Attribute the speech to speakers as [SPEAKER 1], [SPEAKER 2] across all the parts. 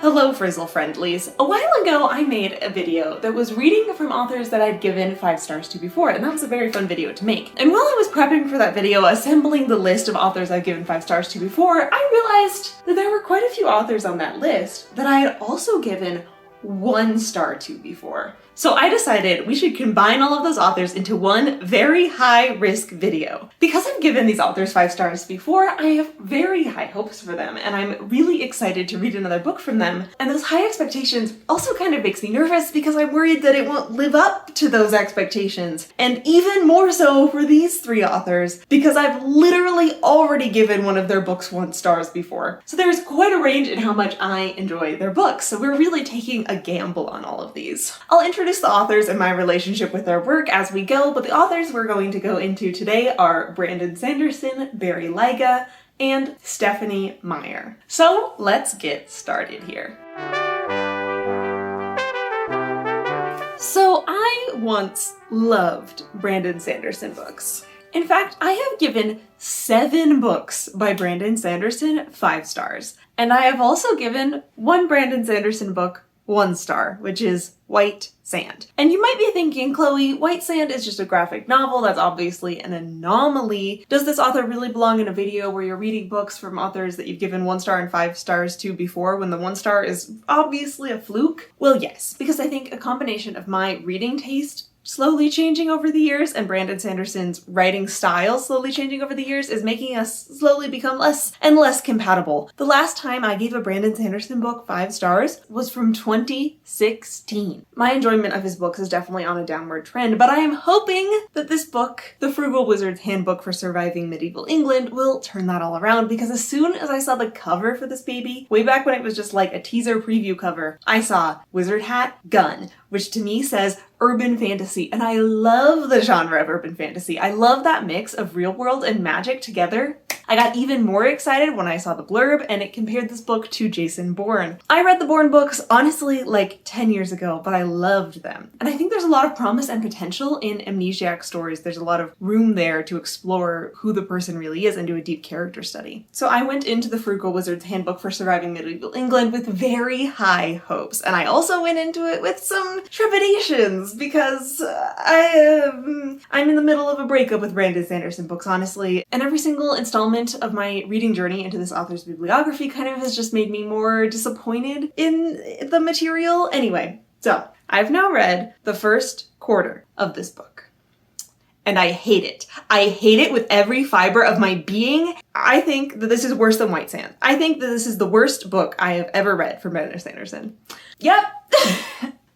[SPEAKER 1] Hello Frizzle friendlies. A while ago I made a video that was reading from authors that I'd given 5 stars to before, and that was a very fun video to make. And while I was prepping for that video, assembling the list of authors I've given 5 stars to before, I realized that there were quite a few authors on that list that I had also given 1 star to before. So I decided we should combine all of those authors into one very high-risk video. Because I've given these authors 5 stars before, I have very high hopes for them, and I'm really excited to read another book from them. And those high expectations also kind of makes me nervous because I'm worried that it won't live up to those expectations. And even more so for these 3 authors, because I've literally already given one of their books 1 stars before. So there's quite a range in how much I enjoy their books, so we're really taking a gamble on all of these. I'll introduce the authors and my relationship with their work as we go, but the authors we're going to go into today are Brandon Sanderson, Barry Lyga, and Stephenie Meyer. So let's get started here. So I once loved Brandon Sanderson books. In fact, I have given 7 books by Brandon Sanderson 5 stars. And I have also given 1 Brandon Sanderson book 1 star, which is White Sand. And you might be thinking, Chloe, White Sand is just a graphic novel, that's obviously an anomaly. Does this author really belong in a video where you're reading books from authors that you've given 1 star and 5 stars to before when the 1 star is obviously a fluke? Well, yes, because I think a combination of my reading taste slowly changing over the years and Brandon Sanderson's writing style slowly changing over the years is making us slowly become less and less compatible. The last time I gave a Brandon Sanderson book 5 stars was from 2016. My enjoyment of his books is definitely on a downward trend, but I am hoping that this book, The Frugal Wizard's Handbook for Surviving Medieval England, will turn that all around, because as soon as I saw the cover for this baby, way back when it was just like a teaser preview cover, I saw wizard hat, gun, which to me says urban fantasy, and I love the genre of urban fantasy. I love that mix of real world and magic together. I got even more excited when I saw the blurb and it compared this book to Jason Bourne. I read the Bourne books honestly like 10 years ago, but I loved them. And I think there's a lot of promise and potential in amnesiac stories. There's a lot of room there to explore who the person really is and do a deep character study. So I went into the Frugal Wizard's Handbook for Surviving Medieval England with very high hopes. And I also went into it with some trepidations because I'm in the middle of a breakup with Brandon Sanderson books, honestly. And every single installment of my reading journey into this author's bibliography kind of has just made me more disappointed in the material. Anyway, so I've now read the first quarter of this book. And I hate it. I hate it with every fiber of my being. I think that this is worse than White Sand. I think that this is the worst book I have ever read from Brandon Sanderson. Yep.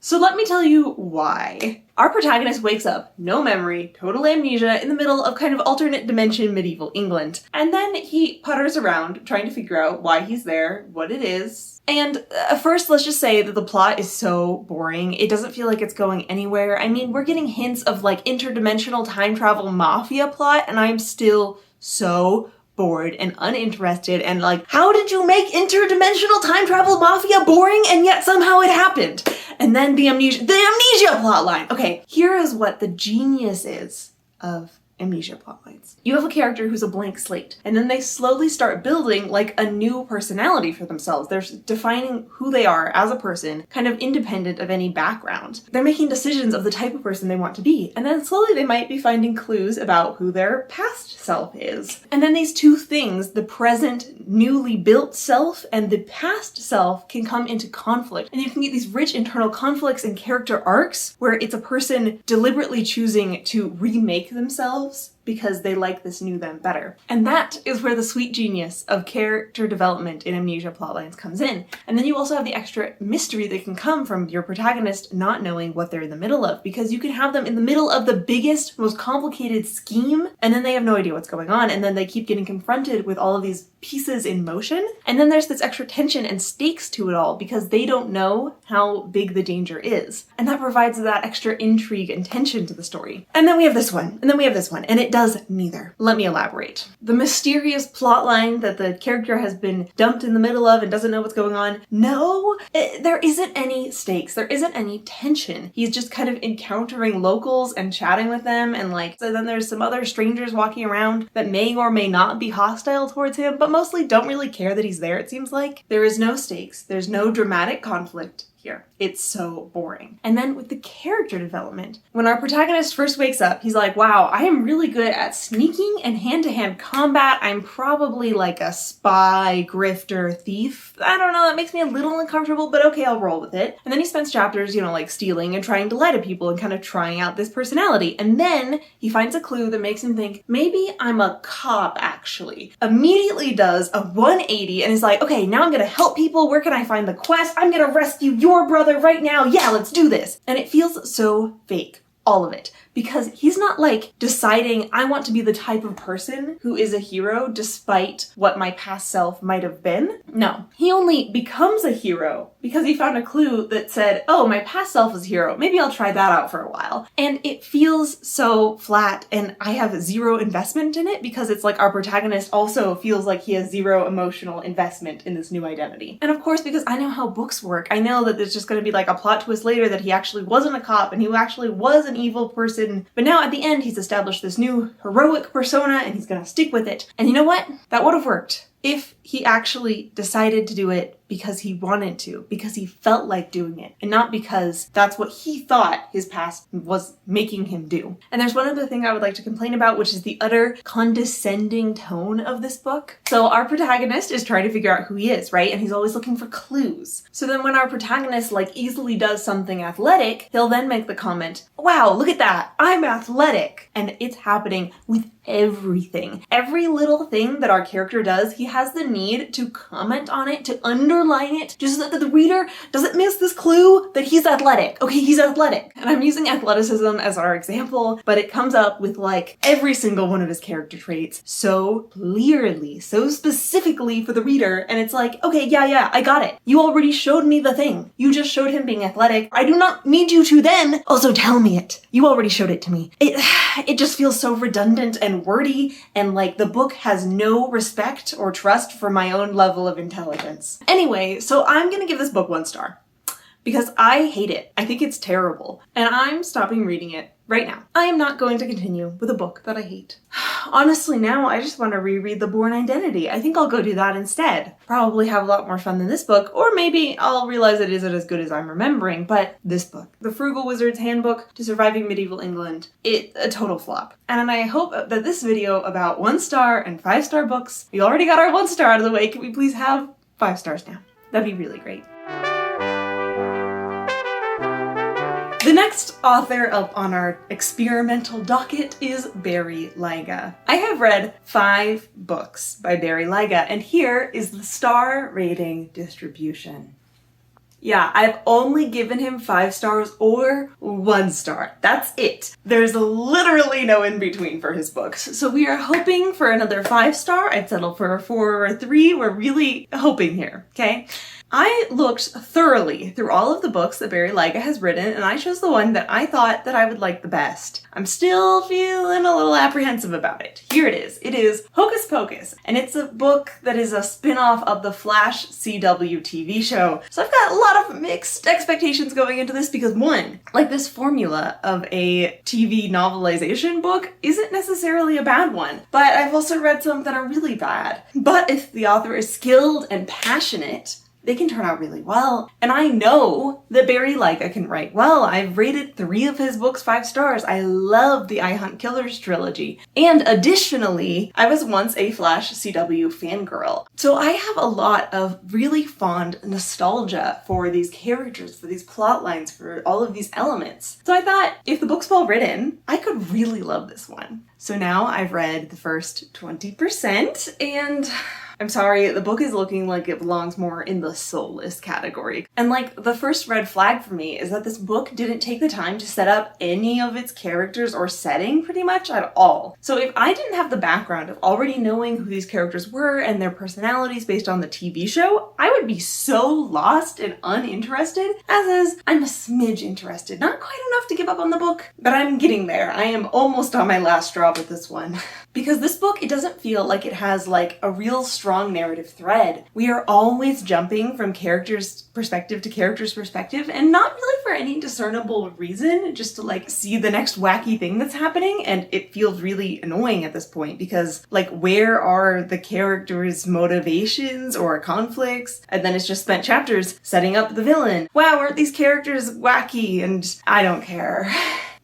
[SPEAKER 1] So let me tell you why. Our protagonist wakes up, no memory, total amnesia, in the middle of kind of alternate dimension medieval England. And then he putters around trying to figure out why he's there, what it is. And first, let's just say that the plot is so boring. It doesn't feel like it's going anywhere. I mean, we're getting hints of like interdimensional time travel mafia plot, and I'm still so bored and uninterested and like, how did you make interdimensional time travel mafia boring and yet somehow it happened? And then the amnesia plotline. Okay, here is what the genius is of amnesia plotlines. You have a character who's a blank slate, and then they slowly start building like a new personality for themselves. They're defining who they are as a person, kind of independent of any background. They're making decisions of the type of person they want to be, and then slowly they might be finding clues about who their past self is. And then these 2 things, the present newly built self and the past self, can come into conflict. And you can get these rich internal conflicts and character arcs where it's a person deliberately choosing to remake themselves because they like this new them better. And that is where the sweet genius of character development in amnesia plotlines comes in. And then you also have the extra mystery that can come from your protagonist not knowing what they're in the middle of, because you can have them in the middle of the biggest, most complicated scheme, and then they have no idea what's going on, and then they keep getting confronted with all of these pieces in motion, and then there's this extra tension and stakes to it all because they don't know how big the danger is. And that provides that extra intrigue and tension to the story. And then we have this one, and then we have this one, and it does neither. Let me elaborate. The mysterious plotline that the character has been dumped in the middle of and doesn't know what's going on. No, there isn't any stakes. There isn't any tension. He's just kind of encountering locals and chatting with them, and so then there's some other strangers walking around that may or may not be hostile towards him, but mostly don't really care that he's there, it seems like. There is no stakes. There's no dramatic conflict here. It's so boring. And then with the character development, when our protagonist first wakes up, he's like, wow, I am really good at sneaking and hand-to-hand combat. I'm probably like a spy, grifter, thief. I don't know, that makes me a little uncomfortable, but okay, I'll roll with it. And then he spends chapters, like stealing and trying to lie to people and kind of trying out this personality. And then he finds a clue that makes him think, maybe I'm a cop actually. Immediately does a 180 and is like, okay, now I'm gonna help people. Where can I find the quest? I'm gonna rescue your brother right now. Yeah, let's do this. And it feels so fake. All of it. Because he's not deciding I want to be the type of person who is a hero despite what my past self might have been. No, he only becomes a hero because he found a clue that said, oh, my past self was a hero. Maybe I'll try that out for a while. And it feels so flat, and I have zero investment in it because it's like our protagonist also feels like he has zero emotional investment in this new identity. And of course, because I know how books work, I know that there's just going to be a plot twist later that he actually wasn't a cop and he actually was an evil person. But now at the end, he's established this new heroic persona and he's gonna stick with it. And you know what? That would have worked if he actually decided to do it because he wanted to, because he felt like doing it, and not because that's what he thought his past was making him do. And there's one other thing I would like to complain about, which is the utter condescending tone of this book. So our protagonist is trying to figure out who he is, right? And he's always looking for clues. So then when our protagonist easily does something athletic, he'll then make the comment, wow, look at that, I'm athletic. And it's happening with everything. Every little thing that our character does, he has the need to comment on it, to underline it, just so that the reader doesn't miss this clue that he's athletic. Okay, he's athletic. And I'm using athleticism as our example, but it comes up with every single one of his character traits so clearly, so specifically for the reader. And it's okay, yeah, I got it. You already showed me the thing. You just showed him being athletic. I do not need you to then also tell me it. You already showed it to me. It just feels so redundant and wordy, and the book has no respect or trust for my own level of intelligence. Anyway, so I'm gonna give this book 1 star because I hate it. I think it's terrible, and I'm stopping reading it right now. I am not going to continue with a book that I hate. Honestly, now I just want to reread The Bourne Identity. I think I'll go do that instead. Probably have a lot more fun than this book, or maybe I'll realize it isn't as good as I'm remembering, but this book, The Frugal Wizard's Handbook to Surviving Medieval England, it's a total flop. And I hope that this video about 1 star and 5-star books, we already got our 1 star out of the way, can we please have 5 stars now? That'd be really great. The next author up on our experimental docket is Barry Lyga. I have read 5 books by Barry Lyga, and here is the star rating distribution. Yeah, I've only given him 5 stars or 1 star. That's it. There's literally no in between for his books. So we are hoping for another 5 star. I'd settle for a 4 or a 3. We're really hoping here, okay? I looked thoroughly through all of the books that Barry Lyga has written, and I chose the one that I thought that I would like the best. I'm still feeling a little apprehensive about it. Here it is. It is Hocus Pocus, and it's a book that is a spin-off of the Flash CW TV show. So I've got a lot of mixed expectations going into this because, one, this formula of a TV novelization book isn't necessarily a bad one, but I've also read some that are really bad. But if the author is skilled and passionate, they can turn out really well. And I know that Barry Lyga can write well. I've rated 3 of his books 5 stars. I love the I Hunt Killers trilogy. And additionally, I was once a Flash CW fangirl. So I have a lot of really fond nostalgia for these characters, for these plot lines, for all of these elements. So I thought, if the book's well written, I could really love this one. So now I've read the first 20%, and I'm sorry, the book is looking like it belongs more in the soulless category. And like, the first red flag for me is that this book didn't take the time to set up any of its characters or setting pretty much at all. So if I didn't have the background of already knowing who these characters were and their personalities based on the TV show, I would be so lost and uninterested. As is, I'm a smidge interested. Not quite enough to give up on the book, but I'm getting there. I am almost on my last straw with this one. Because this book, it doesn't feel like it has like a real strong narrative thread. We are always jumping from character's perspective to character's perspective, and not really for any discernible reason, just to like see the next wacky thing that's happening, and it feels really annoying at this point because like, where are the characters' motivations or conflicts? And then it's just spent chapters setting up the villain. Wow, aren't these characters wacky? And I don't care.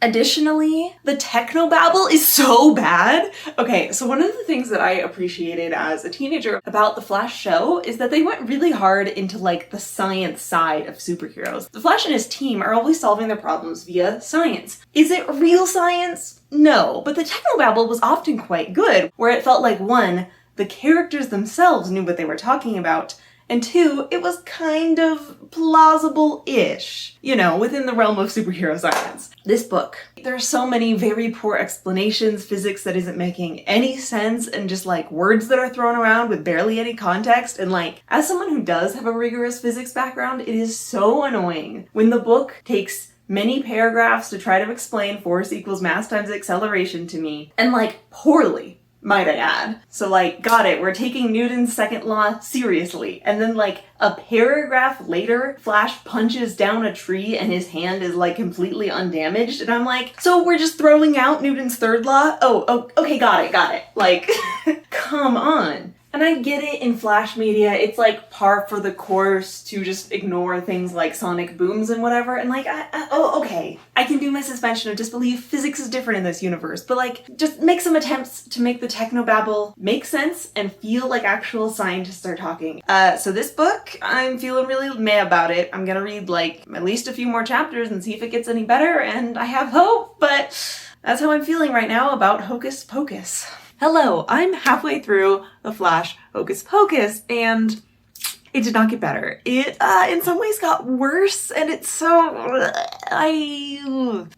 [SPEAKER 1] Additionally, the technobabble is so bad. Okay, so one of the things that I appreciated as a teenager about the Flash show is that they went really hard into like the science side of superheroes. The Flash and his team are always solving their problems via science. Is it real science? No, but the technobabble was often quite good, where it felt like, one, the characters themselves knew what they were talking about, and two, it was kind of plausible-ish, you know, within the realm of superhero science. This book, there are so many very poor explanations, physics that isn't making any sense, and just like words that are thrown around with barely any context. And like, as someone who does have a rigorous physics background, it is so annoying when the book takes many paragraphs to try to explain force equals mass times acceleration to me, and like, poorly, might I add. So like, got it, we're taking Newton's second law seriously. And then like a paragraph later, Flash punches down a tree and his hand is like completely undamaged. And I'm like, so we're just throwing out Newton's third law? Oh, okay, got it. Like, come on. And I get it, in Flash media, it's like par for the course to just ignore things like sonic booms and whatever, and like, okay, I can do my suspension of disbelief, physics is different in this universe, but like, just make some attempts to make the technobabble make sense and feel like actual scientists are talking. So this book, I'm feeling really meh about it. I'm gonna read like at least a few more chapters and see if it gets any better, and I have hope, but that's how I'm feeling right now about Hocus Pocus. Hello, I'm halfway through the Flash Hocus Pocus, and it did not get better. It, in some ways got worse, and it's so...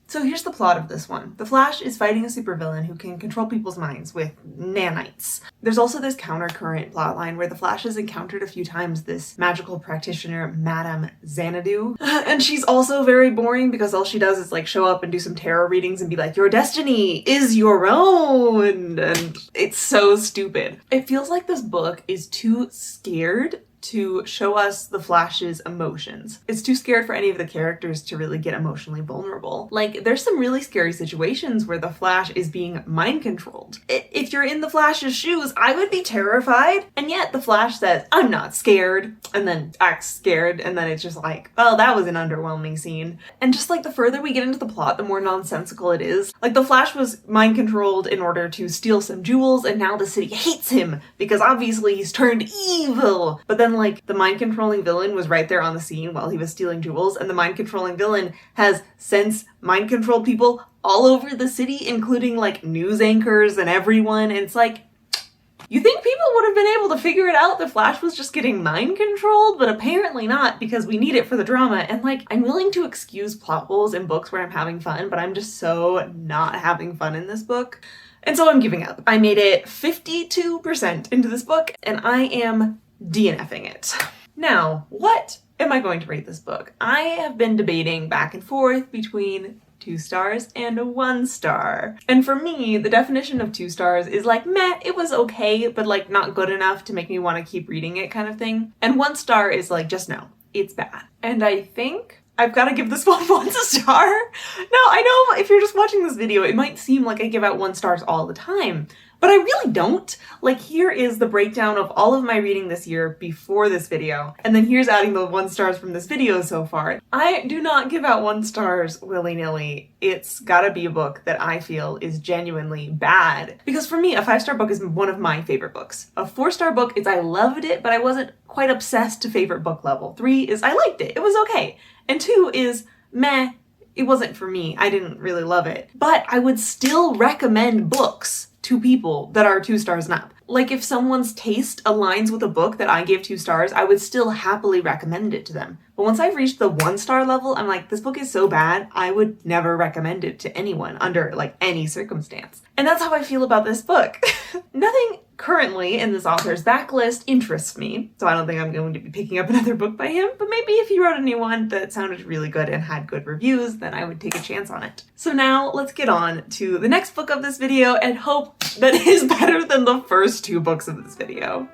[SPEAKER 1] So here's the plot of this one. The Flash is fighting a supervillain who can control people's minds with nanites. There's also this countercurrent plotline where the Flash has encountered a few times this magical practitioner, Madame Xanadu. And she's also very boring because all she does is like show up and do some tarot readings and be like, your destiny is your own! And it's so stupid. It feels like this book is too scared to show us the Flash's emotions. It's too scared for any of the characters to really get emotionally vulnerable. Like, there's some really scary situations where the Flash is being mind controlled. If you're in the Flash's shoes, I would be terrified. And yet the Flash says, I'm not scared, and then acts scared, and then it's just like, well, that was an underwhelming scene. And just like the further we get into the plot, the more nonsensical it is. Like, the Flash was mind controlled in order to steal some jewels, and now the city hates him because obviously he's turned evil. But then like, the mind-controlling villain was right there on the scene while he was stealing jewels, and the mind-controlling villain has since mind-controlled people all over the city, including like news anchors and everyone, and it's like, you think people would have been able to figure it out that Flash was just getting mind-controlled? But apparently not, because we need it for the drama. And like, I'm willing to excuse plot holes in books where I'm having fun, but I'm just so not having fun in this book. And so I'm giving up. I made it 52% into this book, and I am DNFing it. Now, what am I going to rate this book? I have been debating back and forth between 2 stars and 1 star. And for me, the definition of 2 stars is like, meh, it was okay, but like not good enough to make me want to keep reading it kind of thing. And 1 star is like, just no, it's bad. And I think I've got to give this one 1 star. Now, I know if you're just watching this video, it might seem like I give out 1 stars all the time, but I really don't. Like, here is the breakdown of all of my reading this year before this video, and then here's adding the 1 stars from this video so far. I do not give out 1 stars willy-nilly. It's gotta be a book that I feel is genuinely bad. Because for me, a 5-star book is one of my favorite books. A 4-star book is I loved it, but I wasn't quite obsessed to favorite book level. 3 is I liked it, it was okay. And 2 is meh, it wasn't for me, I didn't really love it. But I would still recommend books to people that are 2 stars and up. Like if someone's taste aligns with a book that I gave 2 stars, I would still happily recommend it to them. But once I've reached the 1-star level, I'm like, this book is so bad, I would never recommend it to anyone under like any circumstance. And that's how I feel about this book. Nothing currently in this author's backlist interests me, so I don't think I'm going to be picking up another book by him, but maybe if he wrote a new one that sounded really good and had good reviews, then I would take a chance on it. So now let's get on to the next book of this video and hope that it is better than the first 2 books of this video.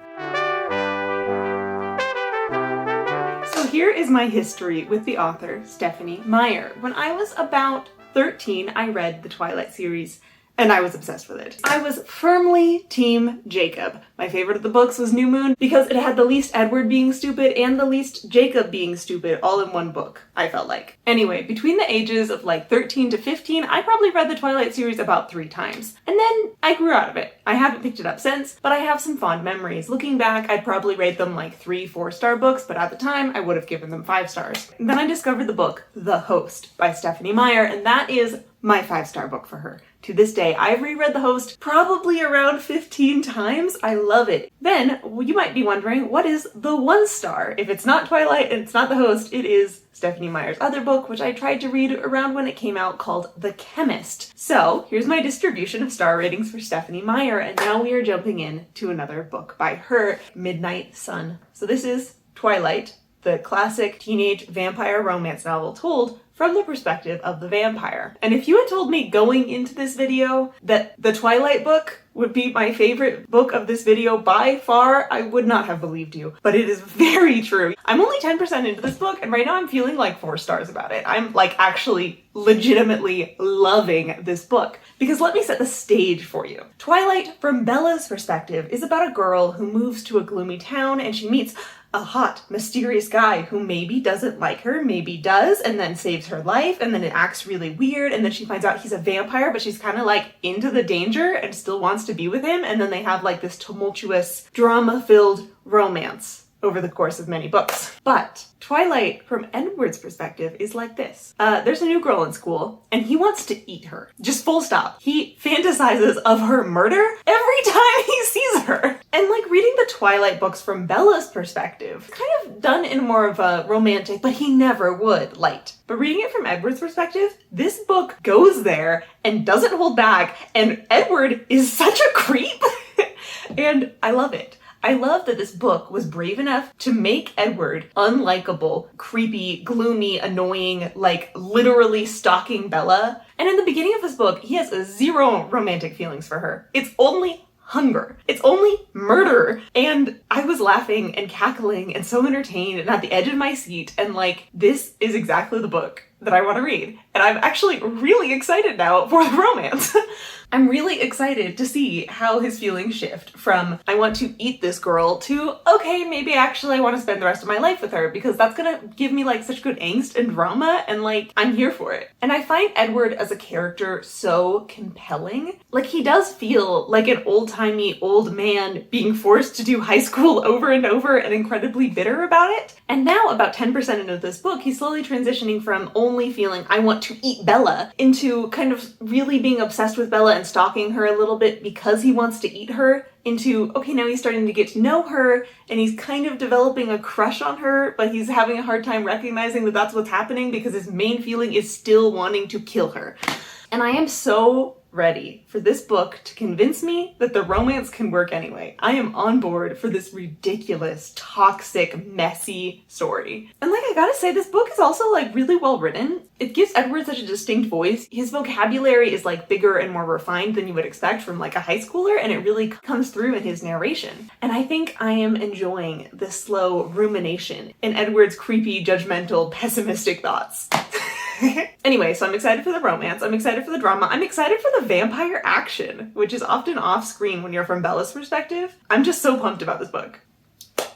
[SPEAKER 1] So here is my history with the author, Stephenie Meyer. When I was about 13, I read the Twilight series, and I was obsessed with it. I was firmly Team Jacob. My favorite of the books was New Moon because it had the least Edward being stupid and the least Jacob being stupid all in one book, I felt like. Anyway, between the ages of like 13 to 15, I probably read the Twilight series about 3 times. And then I grew out of it. I haven't picked it up since, but I have some fond memories. Looking back, I'd probably rate them like 3 4-star books, but at the time, I would have given them 5 stars. And then I discovered the book, The Host by Stephenie Meyer, and that is my 5-star book for her. To this day, I've reread The Host probably around 15 times. I love it. Then, you might be wondering, what is the 1 star? If it's not Twilight and it's not The Host, it is Stephenie Meyer's other book, which I tried to read around when it came out, called The Chemist. So, here's my distribution of star ratings for Stephenie Meyer, and now we are jumping in to another book by her, Midnight Sun. So this is Twilight, the classic teenage vampire romance novel told from the perspective of the vampire. And if you had told me going into this video that the Twilight book would be my favorite book of this video by far, I would not have believed you. But it is very true. I'm only 10% into this book, and right now I'm feeling like 4 stars about it. I'm like actually legitimately loving this book. Because let me set the stage for you. Twilight, from Bella's perspective, is about a girl who moves to a gloomy town and she meets a hot, mysterious guy who maybe doesn't like her, maybe does, and then saves her life, and then it acts really weird, and then she finds out he's a vampire, but she's kind of like into the danger and still wants to be with him, and then they have like this tumultuous, drama-filled romance over the course of many books. But Twilight, from Edward's perspective, is like this. There's a new girl in school, and he wants to eat her. Just full stop. He fantasizes of her murder every time he sees her. And like reading the Twilight books from Bella's perspective, kind of done in more of a romantic, but he never would, light. But reading it from Edward's perspective, this book goes there and doesn't hold back, and Edward is such a creep, and I love it. I love that this book was brave enough to make Edward unlikable, creepy, gloomy, annoying, like literally stalking Bella. And in the beginning of this book, he has 0 romantic feelings for her. It's only hunger. It's only murder. And I was laughing and cackling and so entertained and at the edge of my seat. And like, this is exactly the book that I want to read. And I'm actually really excited now for the romance. I'm really excited to see how his feelings shift from I want to eat this girl to okay, maybe actually I want to spend the rest of my life with her, because that's gonna give me like such good angst and drama, and like I'm here for it. And I find Edward as a character so compelling. Like he does feel like an old-timey old man being forced to do high school over and over and incredibly bitter about it. And now about 10% into this book, he's slowly transitioning from only feeling I want to eat Bella into kind of really being obsessed with Bella and stalking her a little bit because he wants to eat her, into okay, now he's starting to get to know her and he's kind of developing a crush on her, but he's having a hard time recognizing that that's what's happening because his main feeling is still wanting to kill her. And I am so ready for this book to convince me that the romance can work anyway. I am on board for this ridiculous, toxic, messy story. And like, I gotta say, this book is also like really well written. It gives Edward such a distinct voice. His vocabulary is like bigger and more refined than you would expect from like a high schooler, and it really comes through in his narration. And I think I am enjoying this slow rumination in Edward's creepy, judgmental, pessimistic thoughts. Anyway, so I'm excited for the romance, I'm excited for the drama, I'm excited for the vampire action, which is often off screen when you're from Bella's perspective. I'm just so pumped about this book.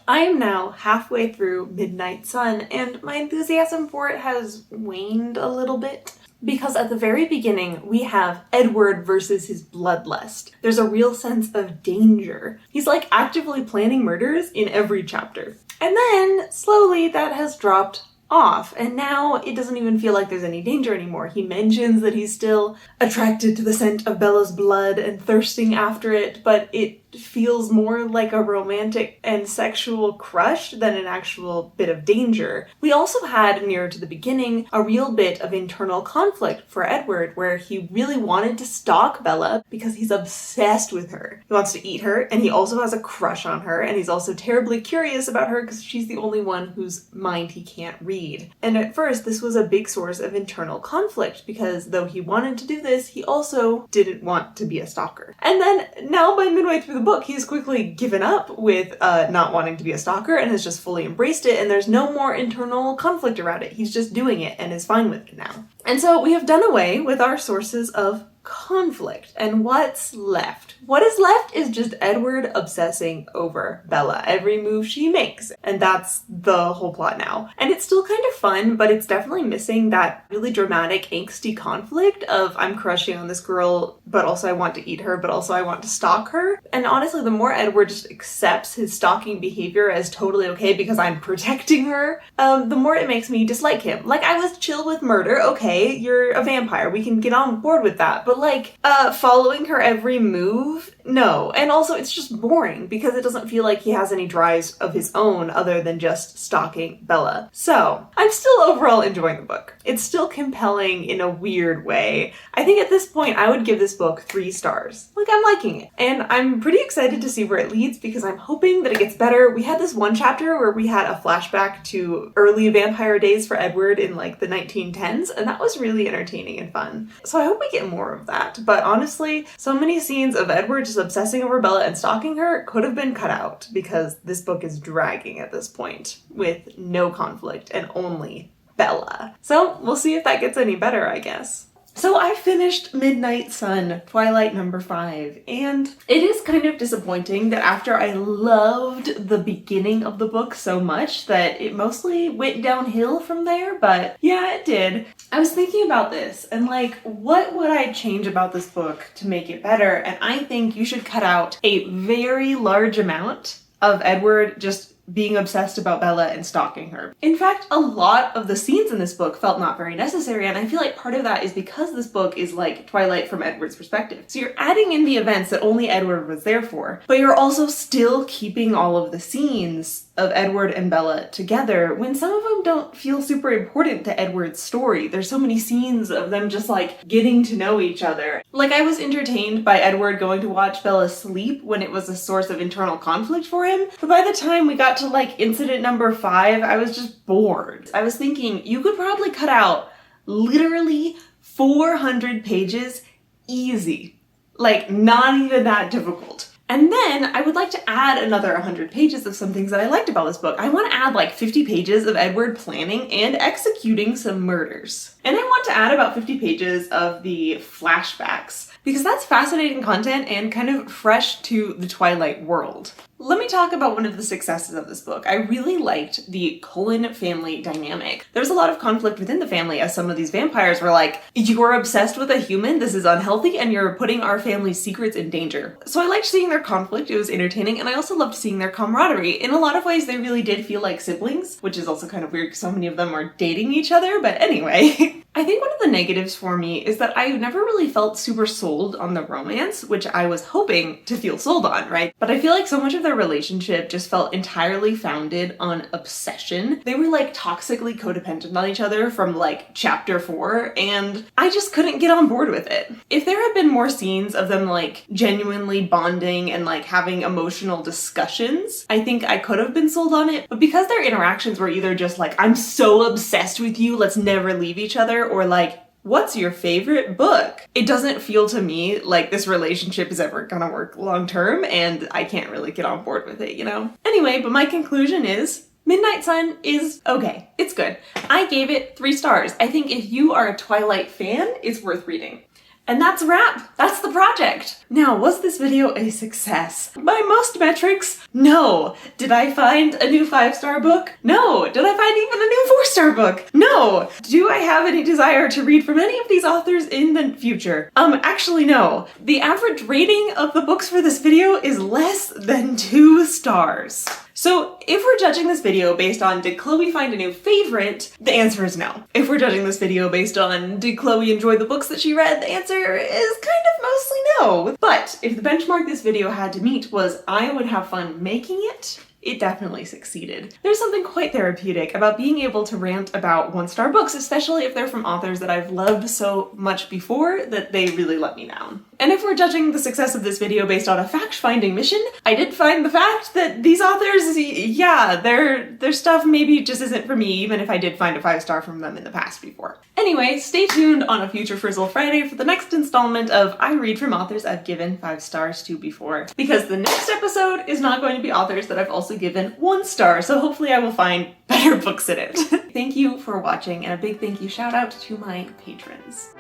[SPEAKER 1] I am now halfway through Midnight Sun, and my enthusiasm for it has waned a little bit. Because at the very beginning, we have Edward versus his bloodlust. There's a real sense of danger. He's like actively planning murders in every chapter. And then, slowly, that has dropped off, and now it doesn't even feel like there's any danger anymore. He mentions that he's still attracted to the scent of Bella's blood and thirsting after it, but it feels more like a romantic and sexual crush than an actual bit of danger. We also had, nearer to the beginning, a real bit of internal conflict for Edward, where he really wanted to stalk Bella because he's obsessed with her. He wants to eat her, and he also has a crush on her, and he's also terribly curious about her because she's the only one whose mind he can't read. And at first, this was a big source of internal conflict because though he wanted to do this, he also didn't want to be a stalker. And then now by midway through the book, he's quickly given up with not wanting to be a stalker and has just fully embraced it, and there's no more internal conflict around it. He's just doing it and is fine with it now. And so we have done away with our sources of conflict. And what's left? What is left is just Edward obsessing over Bella, every move she makes. And that's the whole plot now. And it's still kind of fun, but it's definitely missing that really dramatic, angsty conflict of I'm crushing on this girl, but also I want to eat her, but also I want to stalk her. And honestly, the more Edward just accepts his stalking behavior as totally okay because I'm protecting her, the more it makes me dislike him. Like, I was chill with murder. Okay, you're a vampire. We can get on board with that. But like, following her every move? No. And also it's just boring because it doesn't feel like he has any drives of his own other than just stalking Bella. So, I'm still overall enjoying the book. It's still compelling in a weird way. I think at this point I would give this book 3 stars. Like, I'm liking it. And I'm pretty excited to see where it leads because I'm hoping that it gets better. We had this one chapter where we had a flashback to early vampire days for Edward in like the 1910s, and that was really entertaining and fun. So I hope we get more of that. But honestly, so many scenes of Edward just obsessing over Bella and stalking her could have been cut out because this book is dragging at this point with no conflict and only Bella. So we'll see if that gets any better, I guess. So I finished Midnight Sun, Twilight number 5, and it is kind of disappointing that after I loved the beginning of the book so much that it mostly went downhill from there, but yeah, it did. I was thinking about this and like, what would I change about this book to make it better? And I think you should cut out a very large amount of Edward just being obsessed about Bella and stalking her. In fact, a lot of the scenes in this book felt not very necessary, and I feel like part of that is because this book is like Twilight from Edward's perspective. So you're adding in the events that only Edward was there for, but you're also still keeping all of the scenes of Edward and Bella together when some of them don't feel super important to Edward's story. There's so many scenes of them just like getting to know each other. Like, I was entertained by Edward going to watch Bella sleep when it was a source of internal conflict for him, but by the time we got to like incident number 5, I was just bored. I was thinking you could probably cut out literally 400 pages easy. Like, not even that difficult. And then I would like to add another 100 pages of some things that I liked about this book. I want to add like 50 pages of Edward planning and executing some murders. And I want to add about 50 pages of the flashbacks because that's fascinating content and kind of fresh to the Twilight world. Let me talk about one of the successes of this book. I really liked the Cullen family dynamic. There was a lot of conflict within the family as some of these vampires were like, you are obsessed with a human, this is unhealthy, and you're putting our family's secrets in danger. So I liked seeing their conflict, it was entertaining, and I also loved seeing their camaraderie. In a lot of ways, they really did feel like siblings, which is also kind of weird because so many of them are dating each other, but anyway. I think one of the negatives for me is that I never really felt super sold on the romance, which I was hoping to feel sold on, right? But I feel like so much of their relationship just felt entirely founded on obsession. They were like toxically codependent on each other from like chapter 4, and I just couldn't get on board with it. If there had been more scenes of them like genuinely bonding and like having emotional discussions, I think I could have been sold on it. But because their interactions were either just like, I'm so obsessed with you, let's never leave each other, or like, what's your favorite book? It doesn't feel to me like this relationship is ever gonna work long term, and I can't really get on board with it, you know? Anyway, but my conclusion is Midnight Sun is okay. It's good. I gave it 3 stars. I think if you are a Twilight fan, it's worth reading. And that's a wrap. That's the project. Now, was this video a success? By most metrics, no. Did I find a new 5-star book? No. Did I find even a new 4-star 5-star book? No. Do I have any desire to read from any of these authors in the future? Actually no. The average rating of the books for this video is less than 2 stars. So if we're judging this video based on did Chloe find a new favorite, the answer is no. If we're judging this video based on did Chloe enjoy the books that she read, the answer is kind of mostly no. But if the benchmark this video had to meet was I would have fun making it, it definitely succeeded. There's something quite therapeutic about being able to rant about 1-star books, especially if they're from authors that I've loved so much before that they really let me down. And if we're judging the success of this video based on a fact-finding mission, I did find the fact that these authors, yeah, their stuff maybe just isn't for me, even if I did find a 5-star from them in the past before. Anyway, stay tuned on a future Frizzle Friday for the next installment of I read from authors I've given 5 stars to before, because the next episode is not going to be authors that I've also given 1 star, so hopefully I will find better books in it. Thank you for watching, and a big thank you shout out to my patrons.